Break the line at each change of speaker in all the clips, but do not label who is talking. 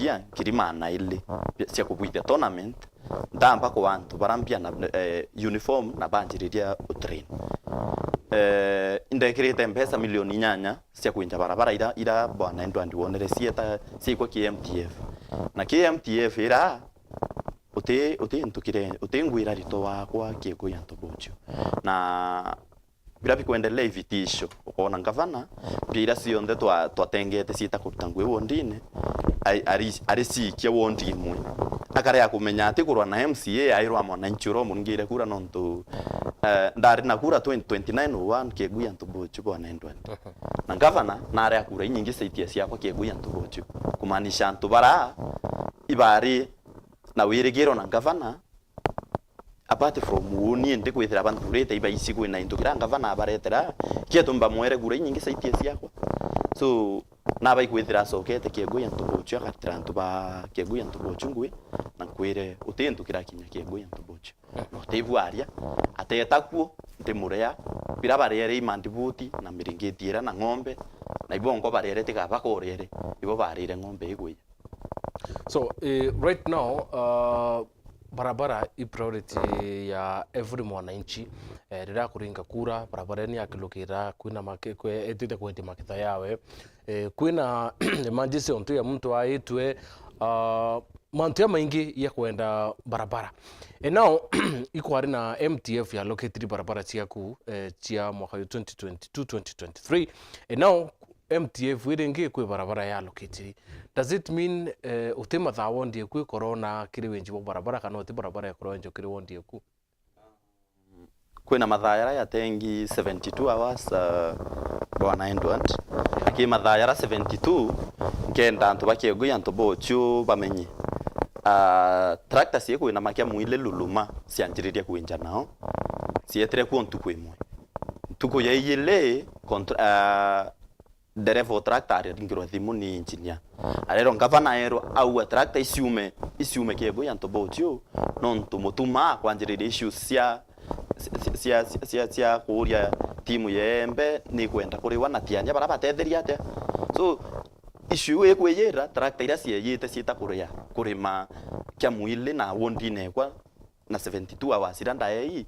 mbia kirimana ile cia kubuithia tournament ndamba ko bantu barambia na uniform na banjiriria utrain indekirite mpesa milioni 8 cia kuinja barabara ira bwana ndo andiwonere sieta sikwa KMTF na KMTF ira uti ntukire uti ngwira rito wakwa kiego ya ntobocho na bila bikuendelea ivitisho ukona ngavana bila sionde twatengete sita kurutangwe wondine ari sikia wondi imwe akare ya kumenya ati kurwa na MCA airwa mwananchi ro mungire kura nonto ndari na kura 2029 kiego ya ntobocho bwana ndwani na ngavana na ari akura nyingi saitia siakwa kiego ya ntobocho kumaanisha ntubara ibari na wirigiro na ngavana apart from woni ndi kwithira bantu rete iba isi kwina indukira ngavana abaretera kietumba mwere gura nyingi saitie siakwa so na bai kwithira sokete kiego ya ntobocho akatira ntuba kiego ya ntobocho ngwe na kwire utindukira kinya kiego ya ntobocho no tevu aria ateta kuo ntimurea bira barere imandibuti na miringetiera na ng'ombe na ibongo barere tika bakorere ibo barire ng'ombe igwe.
So right now barabara i priority ya every mwananchi rira kuringa kura barabara ni akilukira kwina makekwe etite kweti makitha yawe kwina emergency onto ya mtu aitwe mantu ya maingi ya kwenda barabara now iko ari na MTF ya located barabara ciaku cia mwaka 2022-2023 now MTF wiringi kwi barabara ya located. Does it mean utema thawondi kwi corona kiri wenji bo barabara kana uti barabara ya koronjo kiri wondi ku
kwina mathayara ya tengi 72 hours bwana Endward aki mathayara 72 ngenda antu bakiego ya ntobocho bamenye tractor sie kwina makia muile luluma sianjiriria kuinja nao sietre ku ntuku imwe ntuku ya yile kontra dereva tractor ringiro thimu ni engineer arero ngavana ero au tractor isiume kiego ya ntobocho non tumutuma kwanjiriria issues cia kuria timu yembe ni kwenda kuriwa na tianya bara batetheria ate so issue ekweyera tractor ira cieyite ciita kurima kya mwili na wondine kwa na 72 hours ira ndaei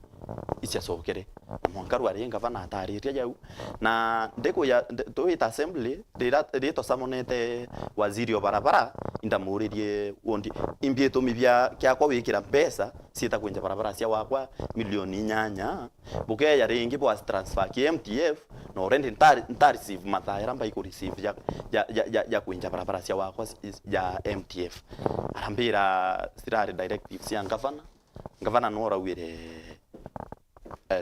iciacokere mwankaru ari ngavana atariria jau na ndeko ya toita assembly rito samonete waziri wa barabara indamuririe wondi imbieto mibya kyakwa wikira pesa ciita kwenja barabara cia wakwa milioni 8 buke ya ringi bo transfer KMTF no rende ntari receive mathaira mbai ku receive ya kwenja barabara cia wakwa ya MTF arambira sirari directive cia ngavana no rawire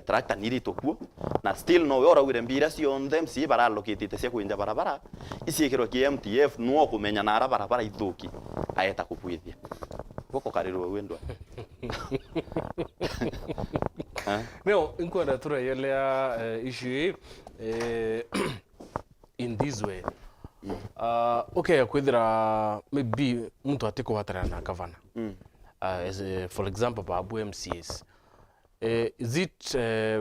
tractor nirito kuo na still no ora wire mbira cionthe MC bara allocate cia kwenja barabara iciikirwo KMTF no kumenya na barabara ithuki aeta kukwithia goko karirwo wendwa
no inkwenda turayelea issue in this way okay kwithira maybe mtu atiko watara na gavana as for example babu MCS is it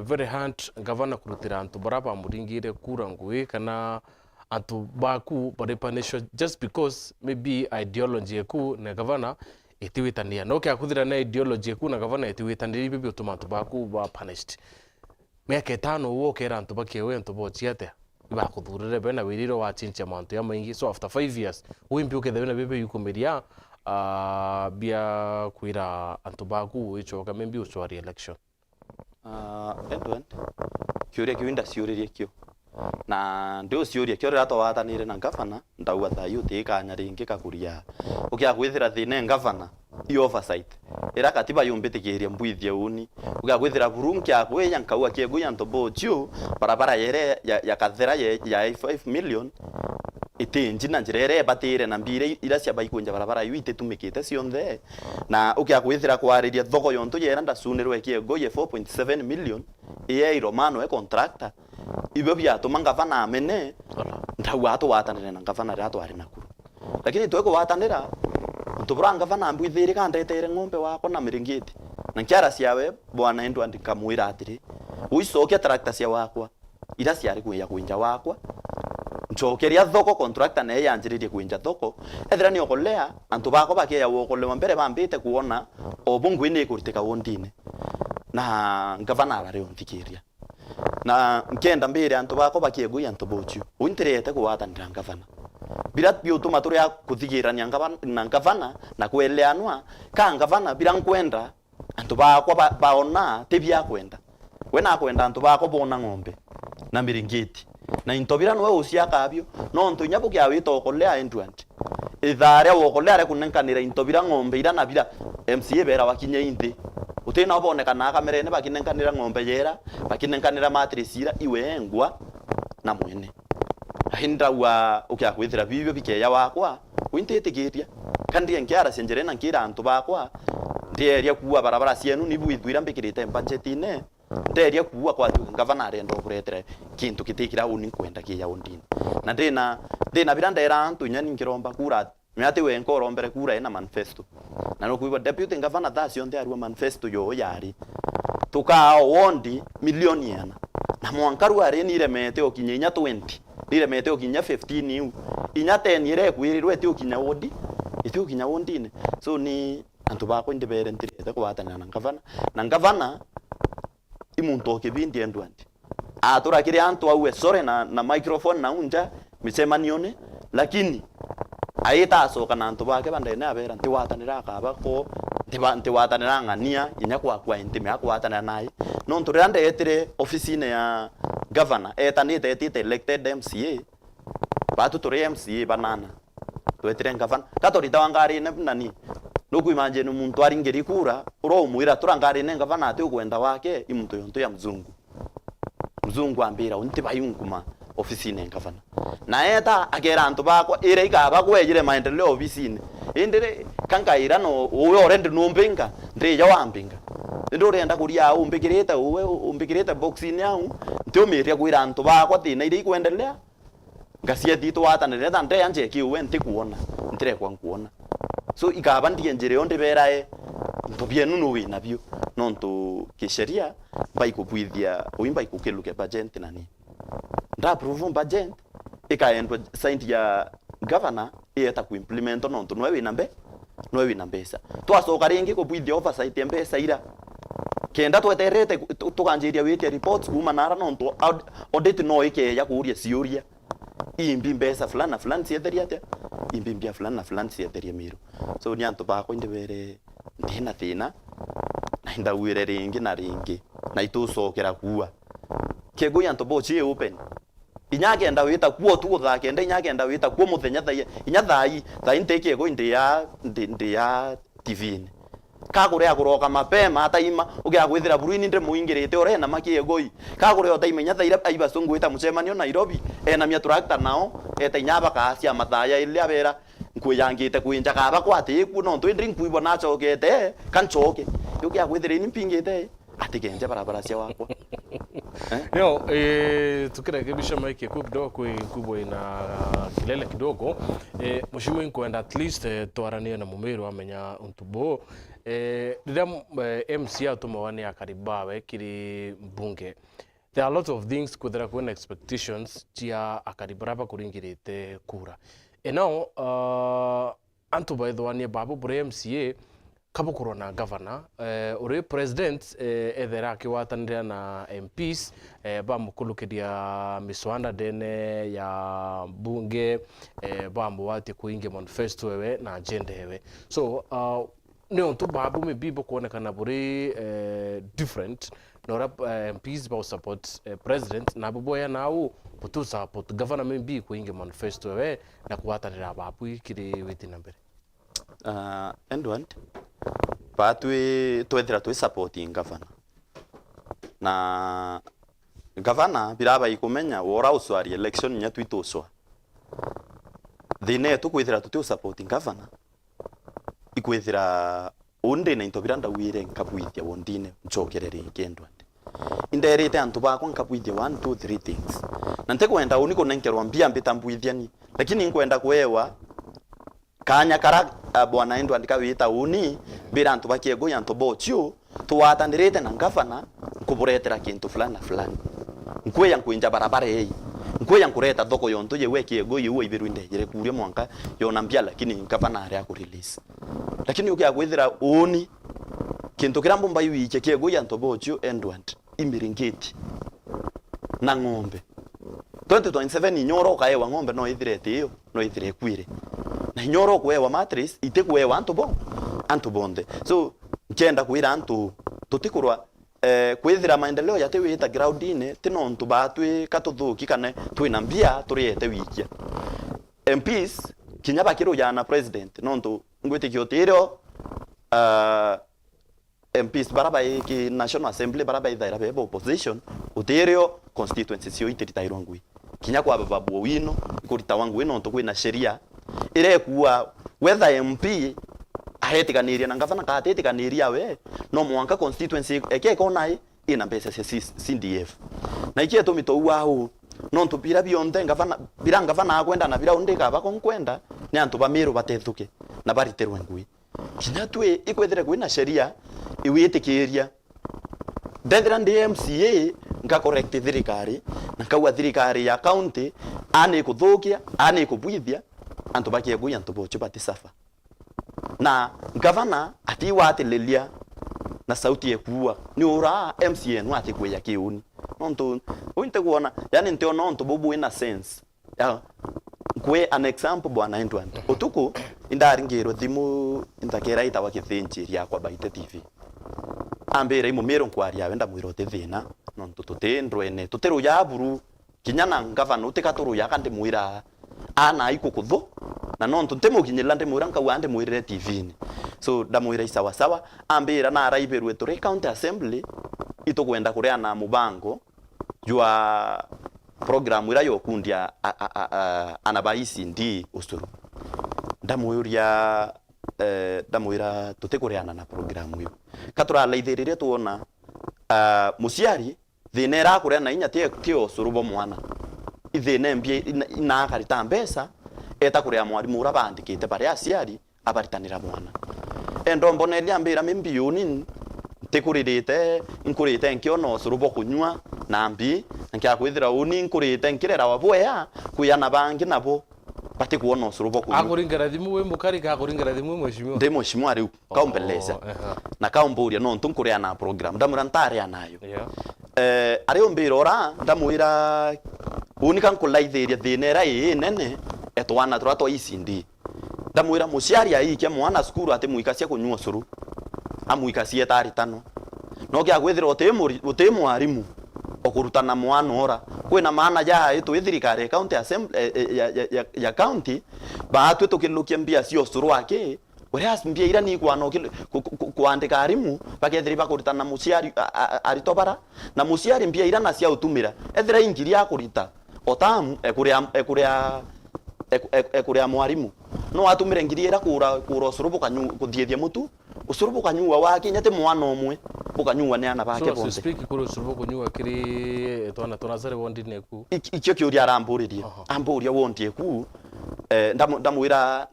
very hard gavana kurutira antu baraba muringire kura ngui kana antu baku barepanisho just because maybe ideology ku na gavana etiwitania no kya kuthira na ideology ku na gavana etiwitania bibi utumantu baku ba punished meke tano wo kera antu bakewe antu bochiate ba kuthurire bena wiriro wa chincha mantu ya maingi so after 5 years wimpi ukethena bibi yukomeria bia kuira antu baku ichoka maybe uswari election
Edwin kiuria kiwinda ciuririe kio na ndio ciuria kio rira twatanire na ngavana ndauga thayu tikanya ringi kakuria ukia gwithira thine ngavana i oversight ira katiba yumbitikiria mbwithia uni ukia gwithira burunki akwe yankauga kiego ya ntobocho barabara yere ya kathera ya 5 million itenji na njirere batire na mbire ira cia baikwenja barabara yu itetumikite cionthe na ukia gwithira kwariria thogo yonto yera ndasunirwe kiego ye 4.7 million iye romano contractor ibyo byatuma ngavana amene ndauga atwatanire na ngavana rato ari nakuru lakini tweko watanira ntubura ngavana ambwithire kandetere ng'ombe wako na miringiti na nkiara ciawe bwana endu andikamwira atiri uicokia tractor cia wakwa ira ciari kuya kwinja wakwa nchokeria thoko contractor naye yanjiririe kuinja thoko ethira ni okolea antu bako bakia wokolewa mbere bambite kuona obungu ine kuritika wondine na gavana arare onthikiria na nkenda mbere antu bako bakiegui antu bochu winterete kuwatanira gavana birat biutuma turia kuthigirania na gavana na kueleanwa ka gavana bila nkwenda antu bako baona tebia kwenda wena kwenda antu bako bona ng'ombe na miringiti na intobira nwe usiaka abyo no ntu nyabu kya wito okolea endwant ithare okolea re kunenkanira intobira ng'ombe ira na bila MCA bera wakinye indi utina obonekana kamerene bakinenkanira ng'ombe yera bakinenkanira matrisira iwe ngwa na mwene ahinda wa ukya kwithira bibyo bikeya wakwa wintetigiria kandi enkiara senjere na nkira antu bakwa ndieria kuwa barabara cienu nibu ithwira mbikirite budgetine nderia kuwa kwa gavana arenda kuretere kintu kitikira uni kwenda kiya undini na ndina birandera antu nyani ngiromba kura myati we nkorombere kura ina manifesto na no kuiwa deputy governor thasio nde arua manifesto yo yari tukao wondi milioni yana na mwankaru ari ni remete okinyenya 20 ni remete okinya 15 yu inya 10 ire kwirirwe ti okinya wondi iti okinya wondine so ni antu bako ndibere ntirete kwatana na gavana imuntu kibindi endwandi atura kiri antu awe sore na microphone na unja misemanione lakini aita asoka na antu bake bandene abera ntiwatanira akaba ko ntiwatanira ngania inya kwa intime akwatanira nai no nturande etire office ya governor etanite etite elected MCA batu turi MCA banana twetire governor katorita wangari nani nuku imagine umuntu aringeri kura uro muira turangari nenga vana ate ukwenda wake imuntu yonto ya mzungu ambira unti bayunguma ofisi nenga vana na eta agera antu bako ire ikaba kwejire maendeleo ofisini indire kankaira no uwe orende numbinga ndire ya wambinga ndore enda kuria umbikireta uwe umbikireta boxini yau ntio miria kwira antu bako tina ire ikwendelea ngasia dito watanire tante anje kiwe ntikuona ntire kwa kuona so ikaba ndiye njire onde berae ntobie nunu wina bio nonto kisheria baikubwithia uimba ikukeluke budget nani nda approve budget ikaendwa signed ya governor eta ku implement nonto nowe wina mbesa twasoka ringi kubwithia oversight ya mbesa ira kenda tweterete tukanjiria wete reports kuma nara nonto audit no ike ya kuria siuria imbi mbesa fulani sietheria te imbi mbia fulani sietheria miro so ni antu bako ndibere ndina thina na ndawire ringi na itusokera kuwa kego yanto bochi open inyage ndawita kuo tu thake inyage ndawita kuo muthenya thai nteke go ya TV kagure aguroka mapema ataima ugia gwithira buruini ndire muingirite ore na makiegoi kagure otaimenya thaira aiba sungwita mucemanio Nairobi ena mia tractor nao eta inyaba kacia mathaya ile abera nkuyangite kuinja kaba kwati ku no ntwe ndring kuibo na chokete kanchoke ugia gwithira ni pingite atigenje barabara cia wakwa
yo tukirekebisha maiki kidogo kubwa ina kilele kidogo mheshimiwa nkwenda at least twaranie na mumeru amenya untubo rira MCA tumawane akaribawe kiri mbunge there are a lot of things kuthera kwena expectations cia akaribaraba kuringirite kura now antu baithwanie babu bure MCA kabukurwa na governor uri president ethera akiwatanira na MPs bamukulukiria miswanda dene ya bunge bamuwati kuinge manifesto wewe na agenda wewe so no to babu mebibo kuonekana buri different nora MPs ba support president na buboya nao butu support governor membi kuinge manifesto wewe na kuwatanira babu ikiri witi nambere
Endwand patwe twethira twi supporting governor na governor biraba ikumenya wora uswari election nya twitoswa thine tukwithira tuti supporting governor ikwithira onde na into biranda wire nkabwithia wondine nchokerere Endwand inderete antu bako nkabwithia 1 2 3 things na ntekwenda uniko nenkerwa mbia mbitambwithiani lakini nkwenda kuewa kanya kara bwana Endwand kawita uni bira antu bakiego yanto bochio tuwatandirete na governor kuburetera kintu fulani nkwe yankuinja barabara hei nkuya nkureta thoko yonto yewe kiego yewe ibirwinde yere kuria mwanka yona mbia lakini ngavana ari aku release lakini ukia gwithira uni kintu kirambo mbayu iche kiego ya ntobochu endwant imiringiti na ng'ombe 2027 inyoro kaewa ng'ombe no ithirete iyo no ithire kwire na inyoro kwewa mattress itekwewa antu bonde so nkienda kwira antu tutikurwa kwithira maendeleo yate wita groundine tino ntu batwe katuthuki kana twina mbia turiete wikia MPs kinyaba kiro yana president no ntu ngwite kiotiro MPs baraba ki National Assembly baraba ithaira bebo opposition utirio constituency sio itiritairwa ngui kinya kwa babu wino ikurita wangu wino ntu kwina sheria ire kuwa whether MP ahetiganiria na ngavana ka ahetiganiria we no mwanka constituency eke konai ina pesa CDF na ikie to mito wao no ntupira bionde ngavana biranga vana kwenda na bira undika bakonkwenda ni antu bamiru batethuke na bariterwe ngui kinya twe ikwethire kwina sheria iwitikiria ndethira ndi MCA nga correct thirikari na kaua thirikari ya county ani kuthukia ani kubwithia antu bakie ngui antu bochu batisafa na gavana atiwatililia na sauti yekuwa ni ura MCA no atikweya kiuni nonto uinte kuona yani nteo nonto bobu ina sense ya kwe an example bwana Endwan otuku indaringiro thimu intakera itawa kithinjiri yakwa Baite TV ambere imumiro nkwari yawe ndamwirote thina nonto tutendrwene tuteru ya buru kinyana gavana utikaturu yakandi mwira ana ikukuthu na nonto ntemukinyira ndimwira nkawa ndimwirire TV-ni so ndamwira isawa sawa ambira na araiberwe turi county assembly itokwenda kureana mubango jua program ira yokundia anabaisi ndi usuru ndamwira tutekureana na program hiyo katura leithirire tuona musiari thinera kureana inya tio usuru bo mwana ithine mbie ina karita mbesa eta kuria mwarimu ura bandikite bari aciari abaritanira mwana endombo nelia mbira mimbiuni tikuririte inkurite nkiono surubo kunywa nambi nkia kwithira uni inkurite nkirera wabwea kuyana bangi nabo bati kuona surubo kunywa
akuringera thimu we mukari ka akuringera thimu mweshimio
ndi mweshimio ari kaumbeleza na kaumburia no ntunkuria na program ndamura ntari anayo ari ombira ora ndamwira uni kan kulaithiria thinera nene etwana turato isindi ndamwira muciari aikia mwana skuru ati muikacia kunywa curu amuikacie tari tano no kia gwithira uti mwarimu okurutana mwana ora kwina maana ya itu ithirikari county assembly ya county baatwe tukilukia mbia cio curu ake whereas mbia ira ni kwano kuandika arimu bakethiri bakurutana muciari aritobara na muciari mbia ira na cia utumira ethira ingiri akurita otamu ekuria mwarimu no atumire ngiri ira kura usurubu kanyu kuthiethia mutu usurubu kanyua wake nyate mwana omwe bukanyua ne ana bake bonse
so speak kuru usurubu kunyua kiri twana zare wondi neku
ikyo kiuria aramburirie amburia wondi eku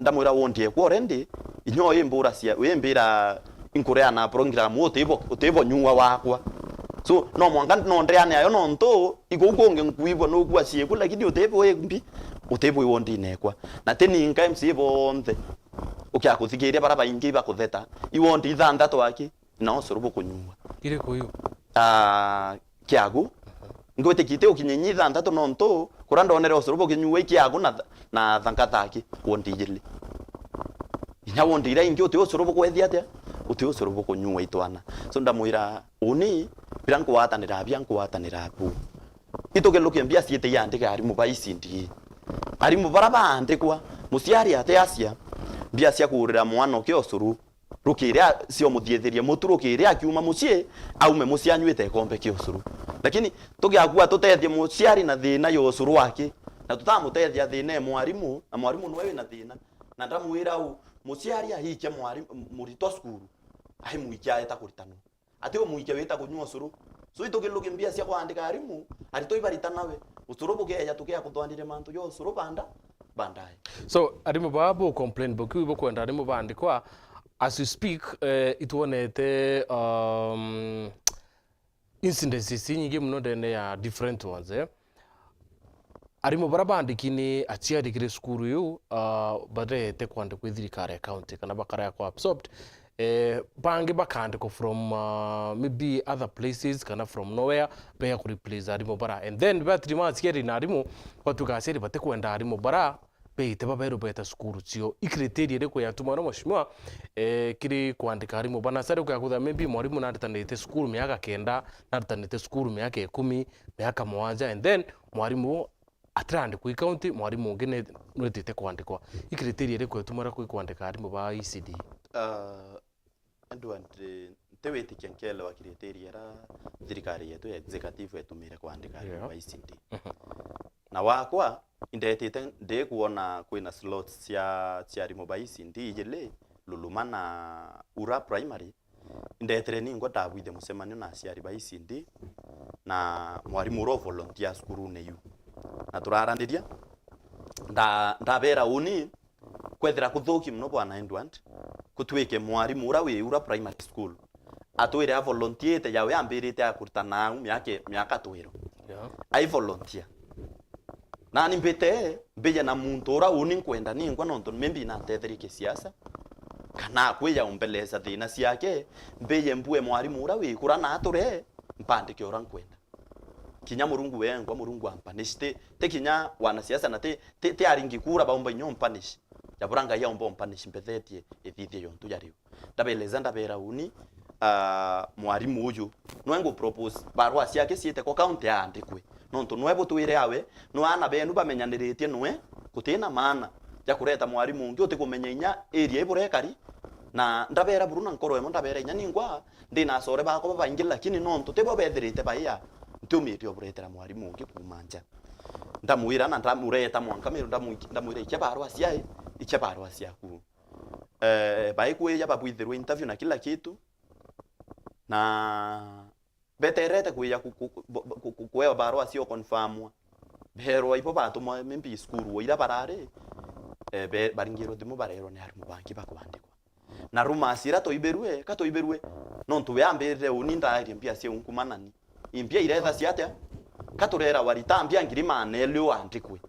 ndamwira wondi eku already inyo imbura cia wembira inkurea na program utibo nyua wakwa so no mwanga no ndreane ayo no nto igugonge nkuibo no kwacie kula lakini utebo embi utebo wondi nekwa na teni nka MC bonde ukia kuthikiria bara baingi bakutheta iwondi ithandatu aki na osurubu kunyua
kire kuyu
kiagu ngote kite ukinyenyi ithandatu no nto kuranda onere osurubu kunyua kiagu na thankataki wondi jili inya wondi ira ingi uti osurubu kwethia atia uti osurubu kunyua itwana so ndamwira uni biranku watanira bu itogeluke mbia siete yandika ari mubaisi ndi ari mubaraba andikwa musiari ate asia mbia cia kurira mwana ke osuru rukiria sio muthiethiria muturukiria akiuma mucie aume mucia anywite kombe ke osuru lakini tugiakua tutethie musiari na thina yo osuru wake na tutamutethia thina mwarimu na mwarimu nwewe na thina na ndamwira au musiari ahikia mwarimu murito skuru ahi muikia eta kuritano ati umuikia weta kunywa osuru so itogeluke mbia cia kuandika arimu arito ibaritanawe usuru bugeya tukia kutwandire mantu yo usuru bandai
so arimu babo complain boku ibo kwenda arimu bandikwa as you speak ituonete incidences nyingi muno ndene ya different ones arimo bara bandikini aciarikire skuru yu barete kwandikwa thirikari ya county kana bakara kwa absorbed bangi bakandikwa from maybe other places kana from nowhere beya ku replace arimo bara and then batrima aciari na arimo batuka aciari bate kwenda arimo bara beite babero beta skuru cio ikriteria riko yatuma no mheshimiwa kiri kwandika arimo bana sare kwa kutha maybe mwarimu naritanite skuru miaka kenda naritanite skuru miaka 10 miaka 7 and then mwarimu atrandi ku county mwarimu ngene nwetete kwandikwa ikriteria riko yatumara ku kwandika arimo ba ECD
Andwante tewete kenkele wa kriteria ra thirikari yetu ya executive yetumire kwandika arimo ba ECD na wakwa indetete de kuona kwina slots cia arimo ba ECD yele lulumana ura primary indetere ningo ndabwithe mucemanio na aciari ba ECD na mwarimu ro volunteer skuru ne yu na turarandiria ndabera uni kwethira kuthuki muno bwana Endwant kutwike mwarimu ura primary school atwire a volunteer te yawe ambirite akurutana miaka twiro ai volunteer na nimbete mbeya na muntu ura uni kwenda ningwa nonto membi na tetherike siasa kana kwiya umbeleza thina ciake mbeye mbue mwarimu ura wikura na ature mpandike ura nkwenda kinya murungu wengwa murungu ampanishite te kinya wana siasa na te aringi kura baumba nyo mpanish yaburanga ya umbo mpanish mbethetie ithithie yontu yariu ndabeleza ndabera uni mwarimu uyu nwengo propose barua ciake ciite ko county andikwe nonto nwebo twire awe nwana benu bamenyaniritie nwe kutina maana ya kureta mwarimu ungi utikumenya inya area iburekari na ndabera buruna nkoro emo ndabera inya ningwa ndina sore bako baingi lakini nonto tebo bethirite baiya ntumirio buretera mwarimu ungi kumanja ndamwira na ndamureta mwanka miru ndamwira ike barua ciai ike barua ciaku baikwe ya babwithirwo interview na kila kitu na beterete kuya kuewa barua cio confirmwa berwa ipo batumwa membi skuru ira barare baringiro thimu barero ni arimu bangi bakwandikwa na ruma asira toiberwe katoiberwe nontu yambirire uninda iri mpia cia unkumanani impia iretha ciatia katurera waritambia ngirima nelio andikwe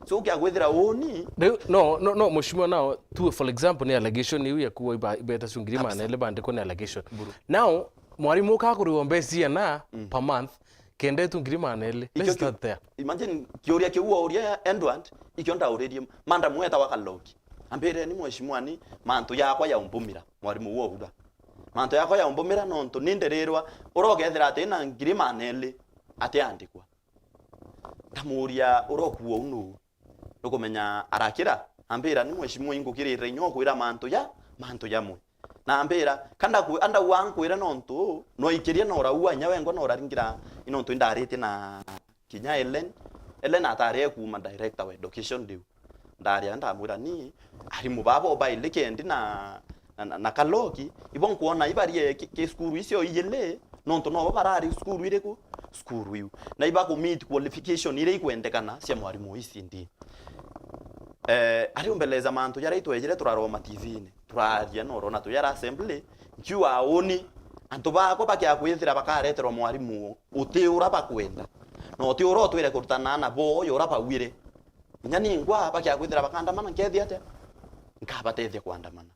so ukiagwithira uni
no mheshimiwa now to for example ni allegation ni ya kuwa ibeta sungirima nele bandiko ni allegation now mwarimu ka kuriombecia na per month kende tungirima nele let's start there
imagine kioria kiuo uria Endwant ikionda urerie manda mweta wakaloki ambere ni mheshimiwa ni mantu yakwa ya umbumira mwarimu wo uda mantu yakwa ya umbumira nonto nindererwa urogethera atena ngirima nele ate andikwa tamuria urokuo unu ukomenya arakira ambera ni mheshimiwa ingukirire nyoko ira mantu yamwe na ambera kanda ku anda wangu ira nonto no ikiria no raua nyawengo no raringira inonto indarete na kinya Ellen atare kuma director wa education diu ndari ndamwira ni ari mubabo baile kendi na kaloki ibon kuona ibarie ke skuru isio iyele nonto no barari skuru ireku skuru yu na ibako meet qualification ire ikwendekana cia mwarimu ECD ari umbeleza mantu yara itwejere turaroma TV-ni turaria no rona tu yara assembly nkiwa uni antu bako bakia kwithira bakaretero mwarimu utiura bakwenda no ti uro twire kurutana na bo yora bawire nyani ngwa bakia kwithira bakandamana nkethi ate nkabatethia kwandamana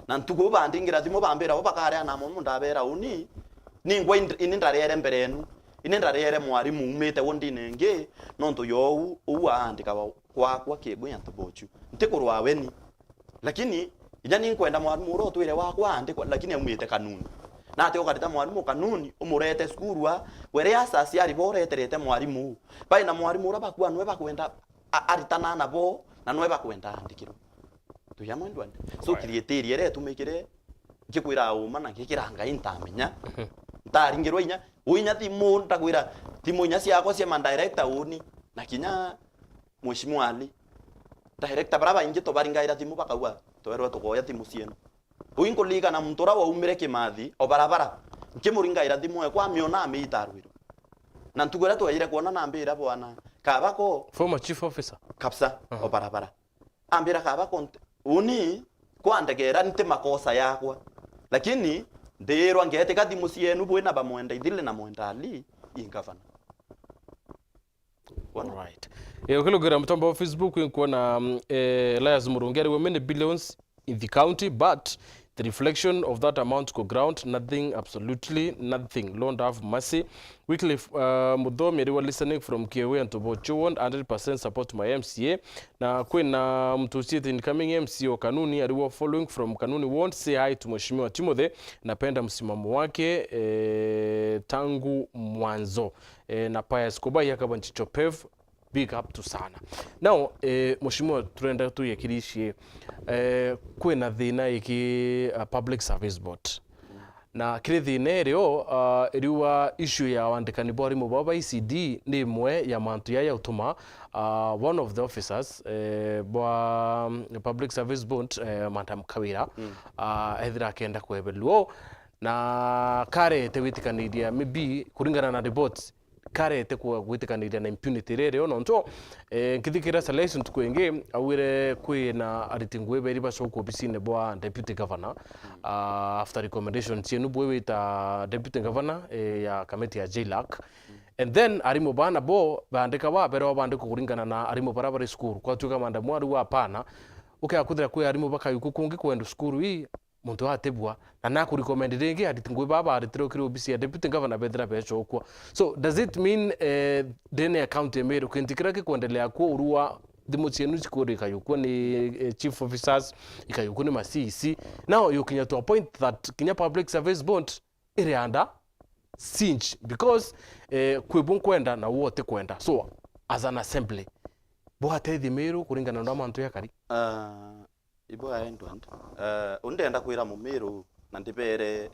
na ntugo bandingira thimo bambera bo bakarea na mumu ndabera uni ningwa inindarere mberenu inindarere mwarimu umete wondi nenge nonto yo uandika kwa kegwe yantu bochu ntikurwa weni lakini nyani nkwenda mwarimu uro twire wakwa andikwa lakini umete kanuni na ate ukarita mwarimu kanuni umurete skuru were asasi ari boreterete mwarimu bai na mwarimu ura bakwa nwe bakwenda aritana nabo na nwe bakwenda andikiro tuyamwe Endwant so kriteria re tumikire ngikwira uma na ngikiranga intamenya ntaringirwo inya uinya timu ndakwira timu inya ciako cia man director uni na kinya mheshimiwa Ali director baraba ingi to baringaira timu bakauwa twerwa tukoya timu cienu uingo liga na mtura wa umire kimathi o barabara nkimuringaira timu kwa miona ameitarwiro na ntugura twajire kuona na mbira bwana kabako
former chief officer
kapsa o barabara ambira kabako uni kwandegera nte makosa yakwa lakini ndirwa ngete kati musienu bwena bamwenda ithile na mwenda Ali ingavana
Alright. Ukilogira mtambo wa Facebook kuona Elias Murungi we many billions in the county, but the reflection of that amount go ground, nothing, absolutely nothing. Lord have mercy. Wycliffe Mudhomi ariwa listening from Kiawe and Tobochon, 100% support my MCA. Na kwena mtusieti incoming MCA wa Kanuni ariwa following from Kanuni won't say hi to Mheshimiwa Timothy. Napenda msimamo wake tangu mwanzo. Na Pius Kobai yakaba Nchichopev, big up to sana. Now, Mheshimiwa turenda tu yakirishie kwena thina iki public service board. Na kire thina rio iriwa issue ya wandikani bori mubaba ECD ni imwe ya mantu ya utuma one of the officers bwa public service board Madam Kawira ethira kenda kwebelwo na kare tewitikaniria maybe kuringana na reports kare te kwa gwitikaniria na impunity rero nonto nkithikira selection tukwenge awire kwina aritingwe beri basoko obisine bwa deputy governor after recommendation tienu bwe ta deputy governor ya committee ya JLAC and then arimo bana bo bandika ba bero bandiko kuringana na arimo barabara school kwa tuka manda mwaru wa pana ukakudira kwe arimo bakayuko kungi kwenda school hii muntu atebwa na naku recommend ringi aritingwe baba aritiro kiri obisi ya deputy governor bedra becho kwa. So does it mean dene account emero kintikira ke kuendelea kwa urua dimutsienu chikori kayuko ni chief officers ikayuko ni masisi now you kinya to a point that Kenya Public Service Board iri under siege because kwebun kwenda na wote kwenda so as an assembly bo atethi mero kuringana na mantu yakari
ibo aendwand undenda kwira mumiru na ndibere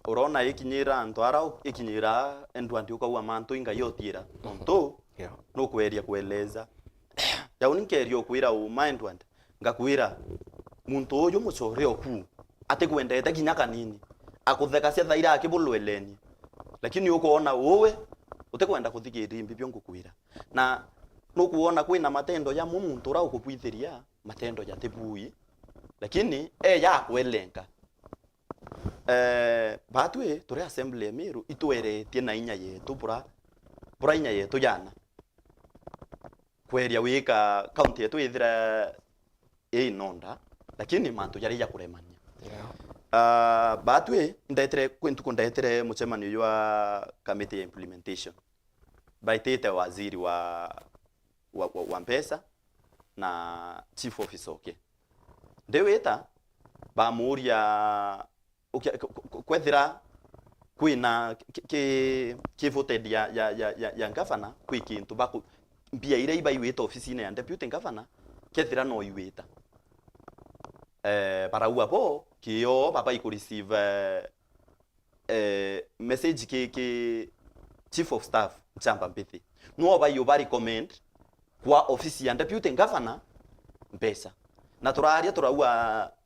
urona ikinyira ntwara ikinyira endwandi ukawa mantu inga yotira nto no kweria kueleza ya uninkerio kwira uma endwand ngakwira muntu uyu mucore oku ate kwendete kinyaka nini akutheka cia thaira akibulweleni lakini ukoona wewe utekwenda kuthikiri mbibyo ngukwira na no kuona kwina matendo ya muntu ra ukupwithiria matendo ya tebui lakini ya kwelenga batwe tore assembly miru itweretie na inya yetu bura inya yetu jana kweria wika county yetu ithira inonda lakini mantu yari ya kuremania batwe ndetere kwentu kundetere muchemanio wa committee implementation baitete waziri wa mpesa na chief officer okay ndeweta bamuria kwethira kwina ki voted ya governor kwikintu baku mbia ire iba iweta office ya deputy governor kethira no iweta paraua po kiyo baba iku receive message ki chief of staff chamba mpithi no ba yo ba recommend kwa ofisi ya deputy governor mpesa na turaria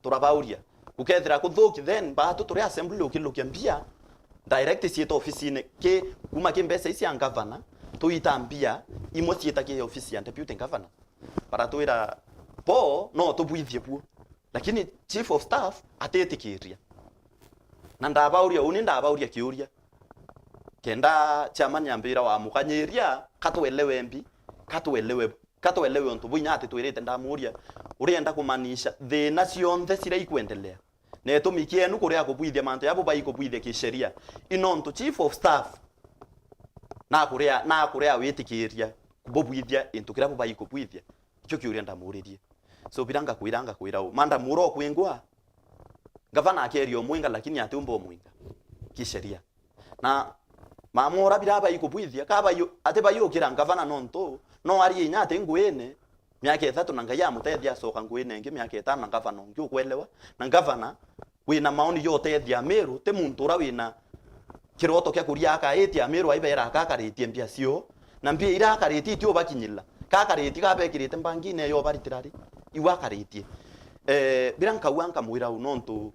turabauria ukethira kuthuki then batu turi assembly ukilukia mbia direct sieto ofisi ne ke kuma ke mpesa isi ya governor tuitambia imwe sieta ke ofisi ya deputy governor para tuira po no tubuithie pu lakini chief of staff atetikiria na ndabauria uni ndabauria kiuria kenda chairman yambira wa mukanyiria katwelewe mbi katwelewe onto buinya ati twirite ndamuria urienda kumanisha thina cionthe cira ikwendelea ne tumikie nu kuria kubuithia mantu yabo bai kubuithia kisheria inonto chief of staff na kuria witikiria kubuithia into kira bai kubuithia icho kiuria ndamuririe so biranga kwira manda muro kwingwa gavana akerio mwinga lakini atumbo mwinga kisheria na mamora biraba ikubuithia kaba yo ateba yo kira gavana nonto no ari nya ate ngwene myake 3 na ngaya mutethia soka ngwene ngi myake 5 na gavana ngi ukwelewa na gavana wina maoni yote thia meru te muntu ra wina kiroto kya kuria aka etia meru aibera akakaritie mbia cio na mbia ira akaritie tio bakinyilla kakaritie kabekirite mbangine yo baritirari iwakaritie biranka wanka mwira unonto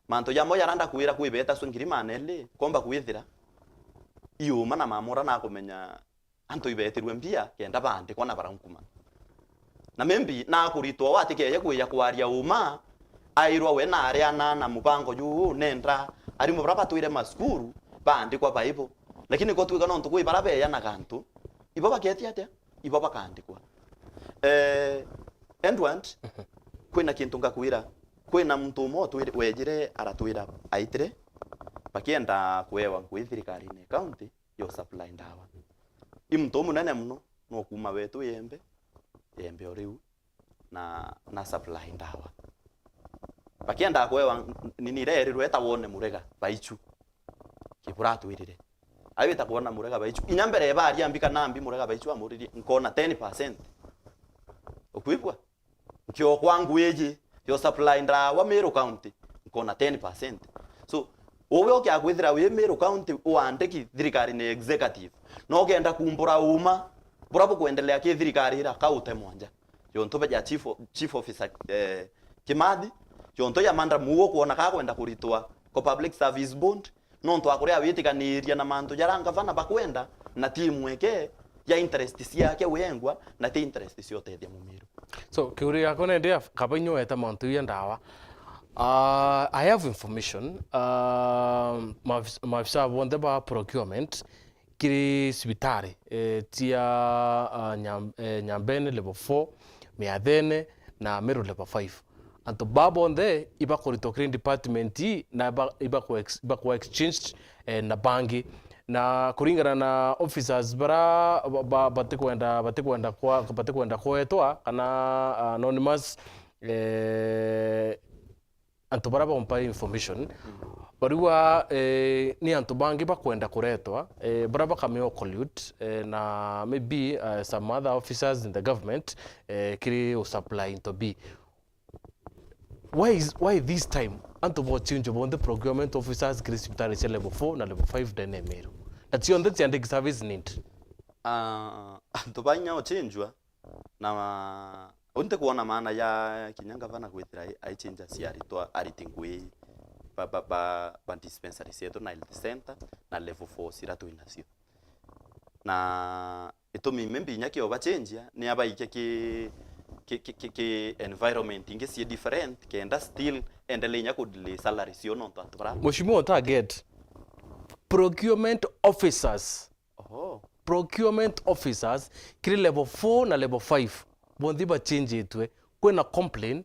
manto ya moya randa kuira kuibeta sungiri manele komba kuithira iyo mana mamora na kumenya anto ibetirwe mbia kenda bande kona barankuma na membi na kuritwa watike ya kuya kwaria uma airwa we na aria na mubango yu nenda ari mu brapa tuire maskuru bande kwa bible lakini ko tuika nonto kuibara be ya na kantu ibo baketi atia ibo bakandikwa Endwand kwina kintu ngakwira kwina mtu moto wejire aratwira aitire bakienda kwewa ngwi thirikari-ini county yo supply ndawa imto munene muno no kuma wetu yembe oriu na supply ndawa bakienda kwewa nini rerirwe tawone murega baichu kiburatwirire abita kuona murega baichu inyambere bari ambika nambi murega baichu amuriri nkona 10% okwibwa kyo kwangu yeje yo supply ndawa Meru County nkona 10%. So owe okya kwithira we Meru County uandiki thirikari ni executive no genda kumbura uma burabu kuendelea ki thirikari ira kaute mwanja yo ntobe ya chief officer Kimathi yo nto ya mandra mugo kuona ka kwenda kuritwa ko public service bond no nto akuria witikaniria na mantu jaranga vana bakwenda na timu eke ya interest siake wengwa na te interest siote thia Mumiru.
So kiuri yako nende kabanyo eta mantu ya ndawa. I have information mafisa bonde ba procurement kiri sibitari tia Nyambene level 4 Miadhene na Meru level 5 anto babonde iba korito department na iba ko exchange na bangi na kuringana na officers bara batikwenda kwetwa kana anonymous anto bara bompa information bariwa ni anto bangi bakwenda kuretwa bara bakameo collude na maybe some other officers in the government kiri supply into B. Why this time anto bo change on the procurement officers kiri hospitali level 4 na level 5 dene Meru that you understand the service need
anto banya ochenjwa na unte kuona maana ya kinyanga vana kwithira ai change siaritwa aritingwe ba dispensary seto na health center na level 4 siratu inasio na itomi membi nyaki oba change ni abaike ki environment inge si different kenda still endelenya kudili salary sio no tantara
Mheshimiwa target procurement officers procurement officers kiri level 4 na level 5 bondi ba change itwe kwena complain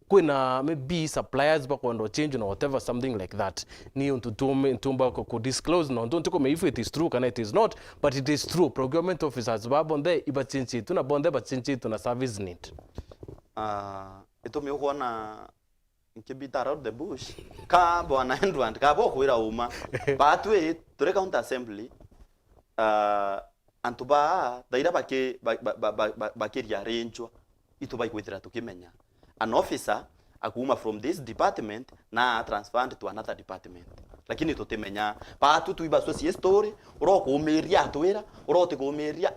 kwena maybe suppliers ba kwenda change na whatever something like that ni untutumba ko disclose no don't come if it is true kana it is not but it is true procurement officers ba bonde iba change itu na bonde ba change itu na service need
ito mi kuona nkibita around the bush ka bwana Endwand ka bo kwira uma batwe tore county assembly antuba daira bakiria renchwa ituba ikwithira tukimenya an officer akuma from this department na transferred to another department lakini tutemenya batu tuiba so si story uroko umeria atwira urote kumeria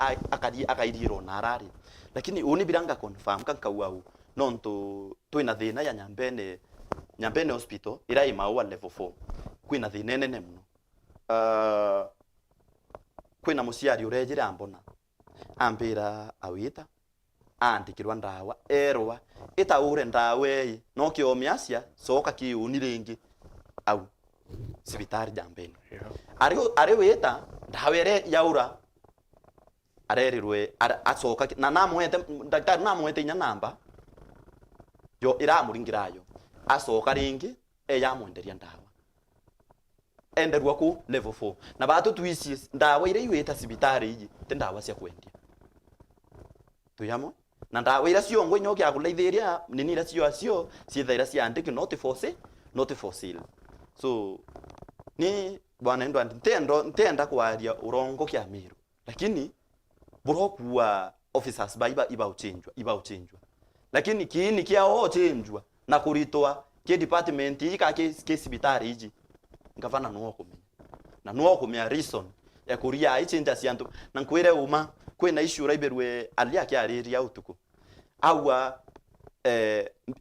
akairiro narari lakini uni biranga confirm kankawau nonto twina thina ya Nyambene hospital ira imaua level 4 kwina thina nene muno kwina musiari urejire ambona ambira awita andikirwa ndawa erwa itaure ndawe no kiomiasia soka kiuni ringi au sibitari Nyambene ari wita ndawere yaura arerirwe asoka na namwete daktari namwete nya namba yo iramuringirayo asoka ringi yamwenderia ndawa enderwa ku level 4 na batu twisi ndawa ire iweta sibitari iji te ndawa cia kwendia tuyamo na ndawa ira cio ngwe nyoki akuleithiria nini ira cio acio ciithaira cia andiki not for sale so ni bwana Endwand ntenda kwaria urongo kia Meru lakini burokuwa officers iba uchenjwa lakini kiini kia ochenjwa na kuritwa ke department ika ke sibitari iji ngavana nuo kumenya reason ya kuria ichenja siantu na nkwire uma kwena issue iberwe alia kia ariria utuku awa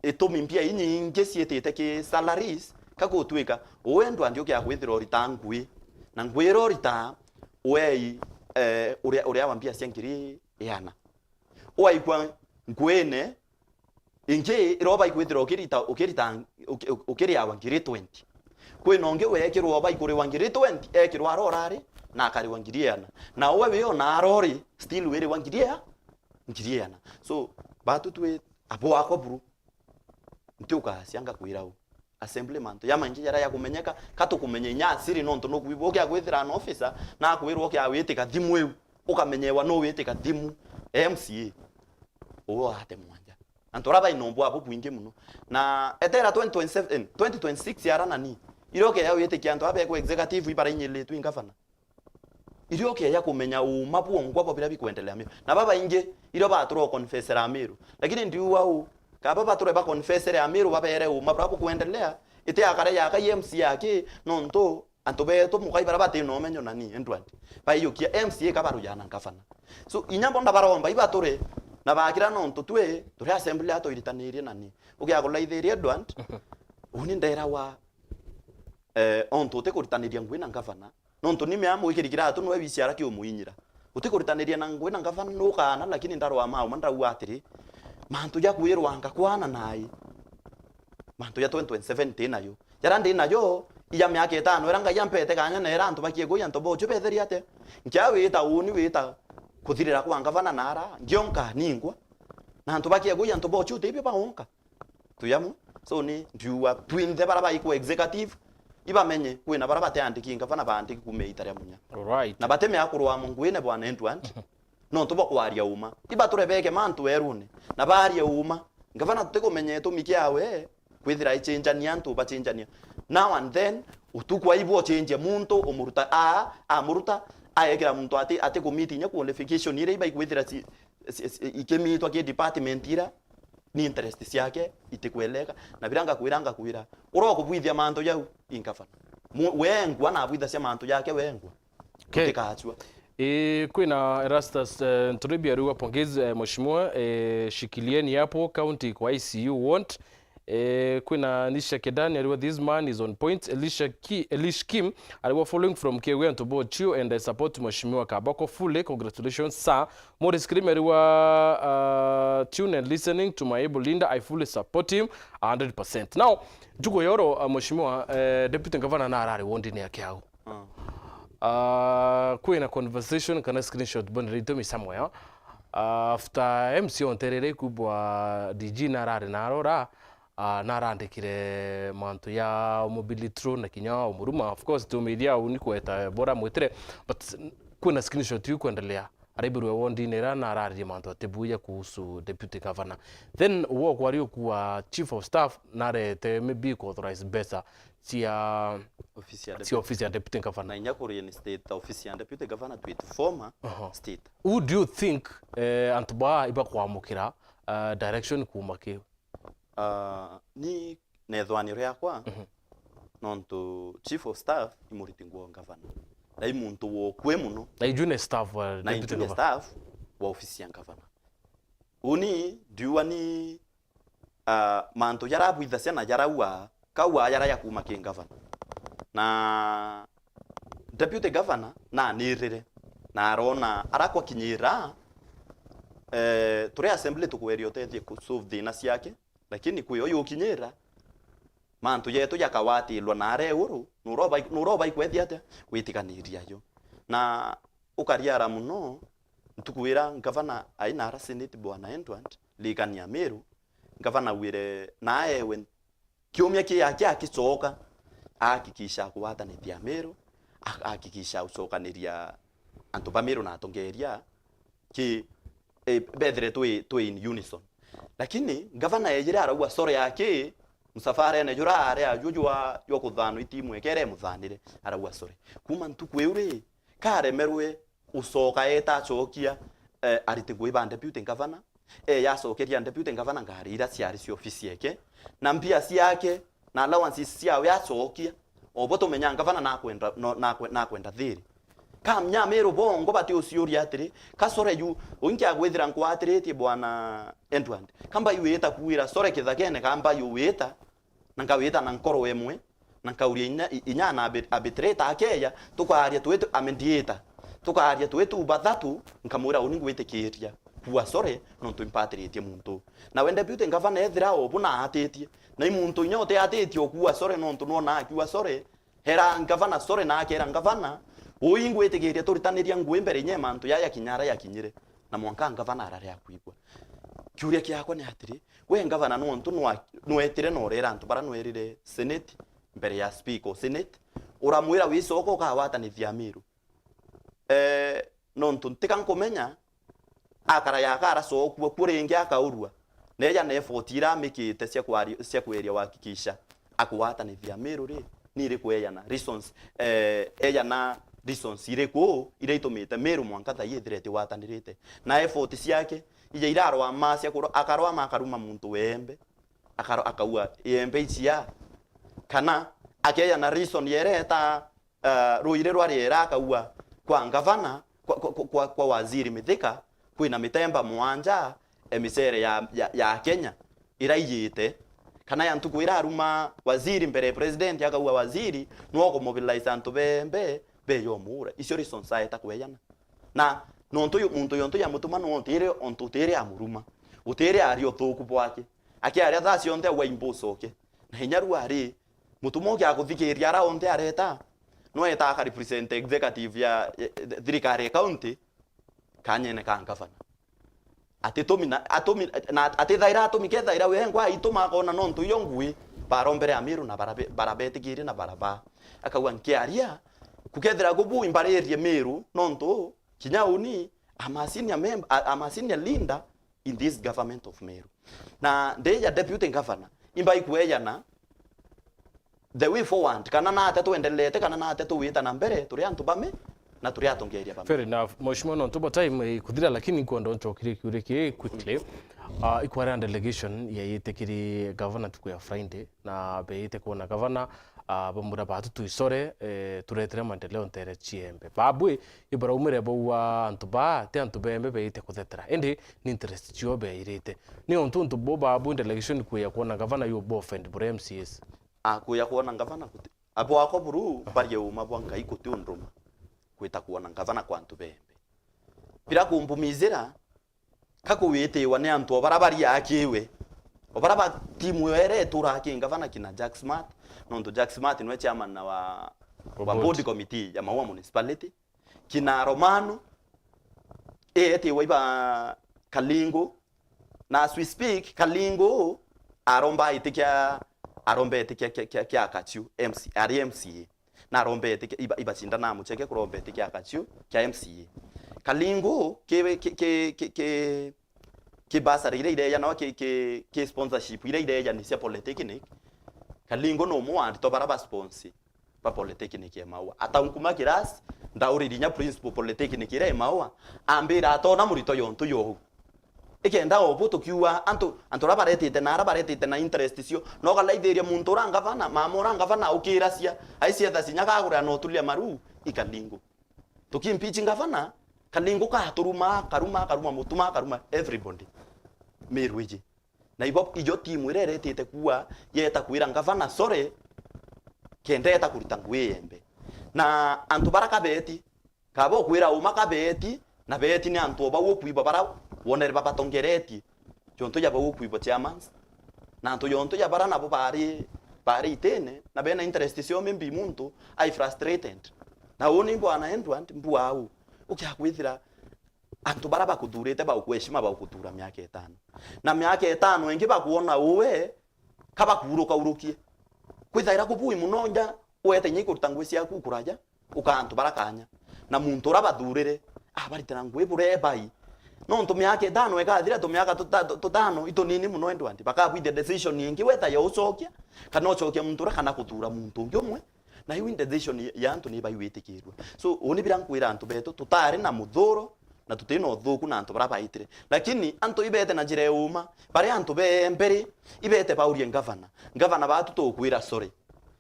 itomi mpia inyinge sietete ke salaries kako twika Endwand yokia kwithira ritangui na ngwiro rita wei uria wambia siangiri yana oaikwa ngwene inge iroba ikwithira ukirita awa ngiri 20 kwinonge wekirwo ba ikuri wangiri 20 ekirwa arorari na kari wangiriana na wewe yo na arori still were wangiriana so batu twe abo wako buru ntuka sianga kwirau assemblyman ya manje yara ya kumenyeka kato kumenya nya siri nonto no kuiboke agwethira an officer na kwirwo kya wete ka thimu eu ukamenyewa no wete ka thimu MCA o ate mwanja antora bai nombo abo bwinge muno na etera 2026 yara nani iroke ya wete kyanto abe ko executive ibara nyele tu ingafana iroke ya kumenya umapu ngwa bo bila bikuendelea mimi na baba inge iro ba tro confessor amiru lakini ndio wao kaba bature ba confessor amiru babere umapu kuendelea ite akare ya ka MC yake nonto antobe to mukai bara bate no menyo nani endwandi ba iyo kia MCA kabaru yana ngafana so inyambo ndabaromba ibature na bakira nonto twe turi assembly ato iritanirie nani ugia kulaithirie endwandi uni ndera wa onto te kuritaniria ngwina ngafana nonto ni meamu ikirikira atu no ebisiara ki umuinyira uti kuritaniria na ngwina ngafana no kana lakini ndaro wa mau mandaru atiri mantu ya kwirwa anga kwana nai mantu ya 2017 nayo yarandi nayo iya myaka etano eranga yampete kanya na erantu bakie go yanto bocho betheri ate nkyawe ta uni wita kuthirira kwa ngavana nara ngionka ningwa na antu bakie go yanto bocho tepe ba onka tuyamu so ni ndiwa twin the baraba iko executive iba menye kwina baraba te andiki ngavana bandiki kumeita ya munya
alright
na bateme akurwa mungu ene bwana entwant no ntuba kwaria uma iba turebeke mantu erune na baria uma ngavana tuteko menye to mikiawe kwithira ichenjania ntu bachenjania now and then utukwa ibo change muntu omuruta muruta ayekera muntu ate committee nya qualification ire iba kwithira ikemitwa ke department ira ni interest siake itikweleka na biranga kwira uroko bwithia manto yau inkafana wengwa na bwitha cia manto yake wengwa tikachwa
kwina Erastus Nturibia ruwa pongezi mheshimiwa shikilieni hapo county kwa ICU want kwina Nisha Kedani aliwa this man is on point Elish Kim aliwa following from Kewe to board Chio and support mheshimiwa Kabako fully congratulations sir Morris Krim aliwa tune and listening to my able Linda I fully support him 100%. Now jugo yoro mheshimiwa deputy governor na arari wondi ni yake hao kwina conversation kana screenshot bone rito mi somewhere after MC onterere kubwa DG na arari na arora narandikire mantu ya mobility na kinya umuruma of course to media unikweta bora mwetire but kuna screenshot yu kuendelea aribirwe wondi nera na arari mantu atebuya kuhusu deputy governor then uwo kwario kuwa chief of staff narete maybe authorize better tia office ya deputy governor
na inyakuri ni state office ya deputy governor to it former state
who do you think antba iba kwamukira direction kumake
ni nethwaniro yakwa nonto chief of staff imuritingwo governor na imuntu wo kwe muno
na ijune staff wa
deputy governor staff wa office ya governor uni duani manto yara bwitha cia na yara wa kawa yara yakuma ki governor na deputy governor na nirire na arona arakwa kinyira turi assembly tukwerio tethie ku solve thina ciake lakini kuyo yukinyira mantu yetu yakawatilwa na areuru nuroba ikwethia ate witikaniria yo na ukariara muno ntukwira ngavana aina ara senate bwana Endwant likania Meru ngavana wire na ewe kiumia yake akicoka akikisha kuwatanithia Meru akikisha ucokaniria antu ba Meru na atongeria ki bethere to in unison lakini gavana yejira aragwa sore yake musafara ene jura are ajujwa yo kuthano itimu ekere muthanire aragwa sore kuma ntukwe uri kare merwe usoka eta chokia aritigwe ba deputy governor yacokeria deputy governor ngari ira ciari cio office yake na mbia ciake na allowances ciao yacokia oboto menya governor na kwenda thiri kamnya Meru bongo bati usiuri atiri kasore yu unkia gwethira nkwatiriti bwana Endwant kamba yueta kuira sore kithakene kamba yueta nangaweta na nkoro emwe nankauria inya na arbitrator akeya tukaaria twetu amendieta tukaaria twetu bathatu nkamura uni gwitikiria kuwa sore no tu impatritie muntu na wende deputy governor ethira obuna atetie na imuntu nyote atetie okuwa sore no ntu no na akiwa sore hera governor sore na akera governor Uingwetigiria turitaniria ngui mbere nye mantu ya kinyara ya kinyire na mwanka ngavana arare akwigwa. Kiuria kiakwa ni atiri we ngavana nontu nwetire no rera antu bara nwerire senate mbere ya speaker senate uramwira wisoko ukawatanithia Miru nontu ntika nkumenya akara yakara so kuo kuringi akaurua neja na effort iramikite cia kweria wakikisha akuwatanithia Miru ri nire kweyana reasons eyana reasons ireko ireitumite Miru mwanka thayithirete watanirite na effort ciake ije irarwa macia akarwa makaruma muntu wembe akaua yembe icia kana akeyana reason yereta ruire rwariera akaua kwa ngavana kwa waziri Mithika kwina mitemba mwanja emisere ya Kenya iraiyite kana yantu kwira ruma waziri mbere president akaua waziri nuko mobilize antu bembe beyomura icio reason saeta kweyana na nontu muntu yontu ya mutuma nontire ontu tere amuruma utere ari othuku bwake akiaria thacio onte wa imbosoke na hinyaru ari mutumo kya kuthikiria ara onte areta no eta ka represent executive ya thirikari county kanyene ka ngavana ati thaira atumike thaira we ngwa ituma kona nontu yongui barombere Amiru na barabetikiri na baraba akawa nkiaria kukethera gubu imbarerie Miru nontu kinyauni amasinia leader in this government of Miru na ndeja deputy governor imba ikweyana the way forward kana na ate tuendelete kana na ate tuwita na mbere turi antu bame na turi atongeria bame.
Fair enough. Mheshimiwa Nontubo time kuthira lakini kwando nchokiri kiureke quickly ikwara delegation ya yitekiri governor tuku ya Friday na beite kuona governor bamura batu tuisore turetere maendeleo ntere chiembe babwe ibara umere bowa antuba te antubembe beite kuthetera ende ni interest chio be irite ni ontu ntubo babu delegation ku ya kuona governor yo bofend bure MCS
kuya kuona ngavana kuti abo ako buru bari uma bwanka ikuti undruma kwita kuona ngavana kwa ntubembe bira kumbumizira kako wete wane antu obarabari yakiwe obaraba timu ere turaki ngavana kina Jack Smart nondo Jack Smart nwe chairman na wa board committee ya Maua municipality kina Romano ete waiba Kalingo na as we speak Kalingo aromba itikia kya Kachu MC RMCA na rombe iba chinda na mucheke kurombe kya Kachu kya MCA Kalingo ke basari ile ya no ke sponsorship ile ya ni sia polytechnic Kalingo no mo andi to baraba sponsor pa polytechnic ya Maua ata unkuma kiras ndauri dinya principal polytechnic ile Maua ambira atona murito yontu yohu ikenda obuto kiwa antu rabaretite na interest cio no galaitheria muntu rangavana mamorangavana ukiracia aisia thasinya kagura no tulia maru ikalingo tukimpichi ngavana Kalingo ka turuma karuma mutuma karuma everybody Miruiji na ijo timu ireretite kuwa yeta kwira ngavana sore kende yeta kurita ngwembe na antu baraka beti kabo kwira uma kabeti na beti ni antu obawo kuiba bara wonere baba tongereti jonto ya bawo kuiba chairmans na antu jonto ya bara na bo bari itene na bena interest sio mimbi muntu ai frustrated na woni bwana endwant mbuau ukiakwithira antu bara bakuthurite bakuheshima bakuthura miaka 5 na miaka 5 wengi bakuona uwe kaba kuruka urukie kwithaira kubui munonja wete nyi kurutangwe cia kukuraja ukantu barakanya na muntu rabathurire abaritana ngwe bure bai no ntu miaka 5 ekathira tu miaka 5 ito nini muno endwandi bakabwide decision nyingi weta ya ucokia kana ucokia muntu ra kana kuthura muntu ngomwe na hiyo decision ya antu ni baiwetikirwa so oni birankwira antu beto tutari na muthuro na tutino thuku na antu barabaitire lakini antu ibete na jire uma bari antu be mbere ibete baurie ngavana batu to kwira sore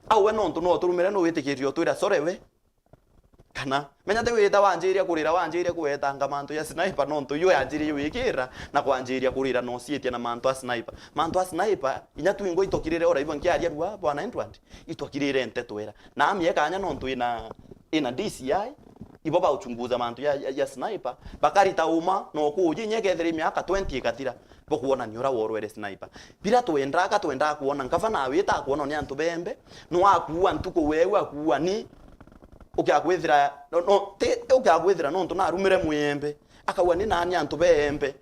au we nontu no turumire no witikirio twira sore we kana menya te wita wanjiria kuweta ngamantu ya sniper nontu yo yanjiria wikira na kwanjiria kurira no sietia na mantu a sniper inya twingo itokirire ora hivyo nkiaria ruwa bwana Entwandi itokirire ntetwera na amie kanya nontu ina DCI ibo ba uchunguza mantu ya sniper bakarita uma no kuji nyekethiri miaka 20 ikathira bokuona nyora worwere sniper bila twenda kuona ngavana wita kuona ni antu bembe no akuwa ntuko wewe akuwa ni ukiagwithira no te ukiagwithira no ntuna rumire muyembe akawa ni nani antu bembe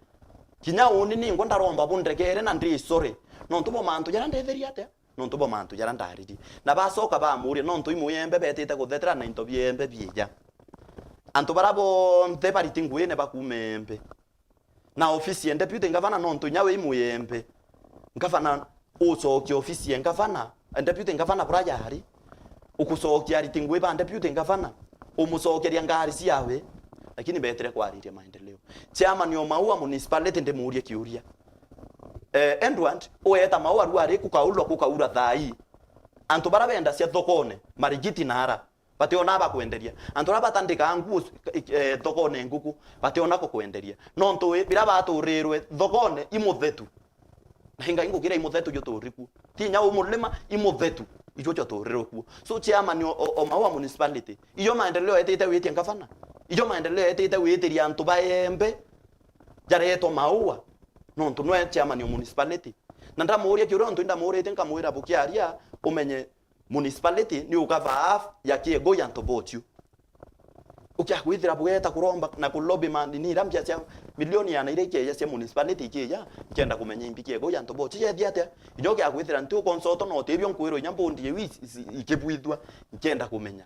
kinya uni ni ngo ndaromba bundekere na ndi sorry no ntubo mantu yara ndetheria ate no ntubo mantu yara ndariri na basoka ba muri no ntu imuyembe betete guthetera na into biembe biya antu barabo nte pariti ngwene bakumembe na ofisi ende deputy ngavana no ntu nyawe imuyembe ngavana usoki ofisi ngavana deputy ngavana burayari ukusokia ritingwe ba deputy ngavana umusokeria ngari siawe lakini betere kwariria maendeleo chairman yo maua municipality ndemuria kiuria Endwand oeta maua ruari kukaura thai antu barabenda cia thokone marigiti nara bateona ba kwenderia antu rabatandika nguo thokone nguku bateona ko kwenderia no ntu bira baturirwe thokone imuthetu na hinga ingukira imuthetu yo turiku tinya umulima imuthetu ijojo torero ku so chairman o maua municipality iyo maendeleo etete witi ngavana iyo maendeleo etete witi antu baembe jareto maua no ntu no chairman o municipality na ndamuria kiuro ntu ndamurite nkamwira bukiaria umenye municipality ni ukava ya kiego ya ntobochu ukiagwithira bweta kuromba na kulobi mandini rambia cia milioni ya naireke ya cia municipality kiya kenda kumenya imbikiego ya ntobochu ya thiate inyo kiagwithira ntu konsoto no tebyo nkwiro nyambondi wi ikebwithwa kenda kumenya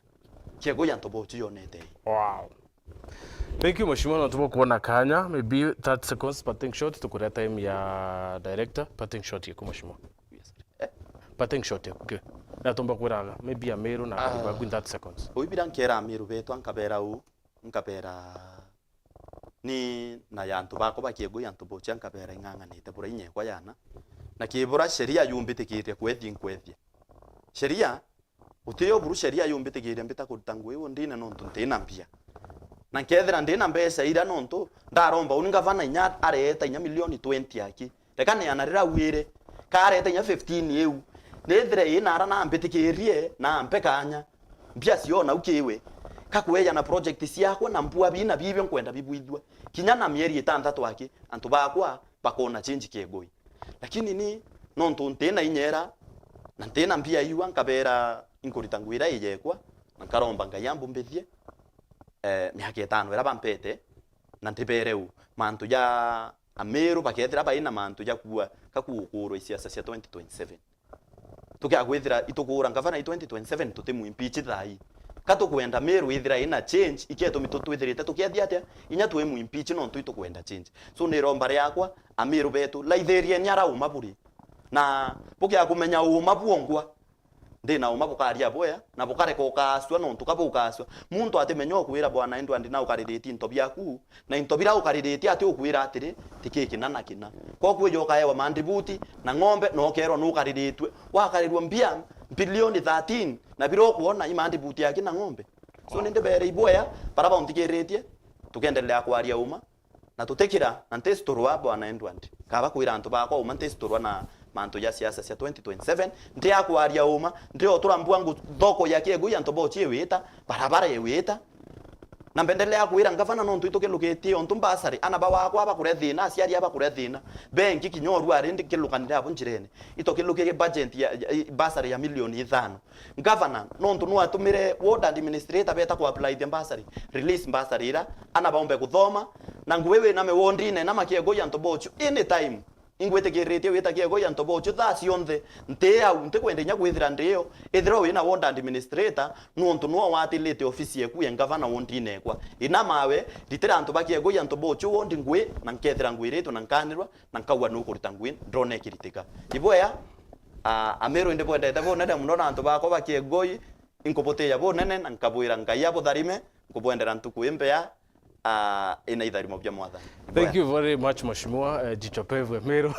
kiego ya ntobochu yonete.
Wow. Thank you Mheshimiwa, natumo kuona kanya maybe 30 seconds parting shot tukuria time ya director parting shot yako Mheshimiwa.
Yes.
Parting shot yako. Okay. Natomba kwiraga maybe Ameru na karibu in 30 seconds.
Oibira nkera Ameru betu ankabera u nkabera ni na yantu bako bakiego yantu bocha nkabera inganganite bura inye kwa yana na kibura sheria yumbitikite kwethi nkwethia sheria utiyo buru sheria yumbitikite mbita kutangwe ndine no ntuntina mpia na nkethira ndina mbesa ira nonto ndaromba uningavana inya areta inya milioni 20 yaki reka ne yanarira wire ka areta inya 15 yeu nethira ina ara na mbitikirie na mpekanya mbia siona ukiwe kakweya na project siako na mpua bina bibyo nkwenda bibuithwa kinya na mieri 6 yaki antu bakwa bakona change kiegoi lakini ni nonto ntena inyera na ntena mbia iwa nkabera inkuritangwira iyekwa nkaromba ngayambu mbithie miaka 5 era bampete na ntibereu mantu ya Ameru bakethira baina mantu ya kuwa kakukuro isiasa cia 2027 tukiagwithira itukura ngavana 2027 tutemu impeach thai katukwenda Meru ithira ina change iketo mitutu ithirite tukiathia atia inya tuemu impeach no ntu kwenda change so ni romba yakwa Ameru betu laithirie nyara umaburi na bukia kumenya umabuongwa ndina umabukaria boya na bukare ko kaswa no tukabukaswa muntu atemenyo kwira bwana endo andina ukaririti into byaku na into bira ukaririti ati ukwira atiri tikiki nana kina ko kwejo kaewa mandibuti na ng'ombe no kero no ukariritwe wakarirwa mbia bilioni 13 na biro kuona imandibuti yake na ng'ombe so ninde bere iboya paraba untigeretie tukendelea kwaria uma na tutekira na testorwa bwana endo andi kaba kwira antu bako uma testorwa na manto ya siasa cia 2027 ndia kwaria uma ndio turambua ngu thoko ya kiego ya ntobochi wita barabara yewita na mbendelea kwira ngavana no ntuito keluketi ontu mbasari ana bawa kwa bakurethina asiari aba kurethina benki kinyoru arindi kelukanira abo njirene ito kelukeke budget ya basari ya milioni 5 ngavana no ntu no atumire ward administrator beta ku apply the basari release basari ira ana baombe kuthoma na nguwewe na mewondine na makiego ya ntobochi anytime ingwete gerete weta kiego ya ntobochu thasi yonthe ntea unte kwende nya kwithira ndio ithira wina ward administrator nontu no watilite ofisi yeku ya ngavana wondine kwa ina mawe ditira antu bakiego ya ntobochu wondi ngwe na nkethira ngwireto na nkanirwa na nkawa no kurita ngwe drone kiritika iboya Ameru inde bwenda ita bona muno na antu bako bakiegoi inkopote ya bonene na nkabwira ngaya botharime nkubwendera ntuku imbea ina itharimo bya mwathani.
Thank you very much Mheshimiwa Jicho Pevu Ameru.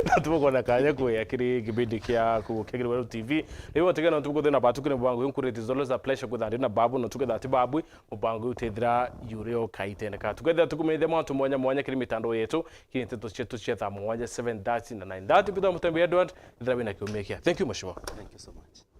Natumo na kanya kuya kiri gibindi kia kukegiri Weru TV. Lewa tegana natuko thina batukune mbango yunkureti zolo za pleasure kuthandi na babu no tugetha tibabu mbango utethira yureo kaitene ka tugetha tukumeithe mwantu mwanya kiri mitando yetu kiri nteto chetu chetha mwanya 7:30 na 9:30 bitha mutembe Edward ithira wina kiumekia. Thank you Mheshimiwa.
Thank you so much.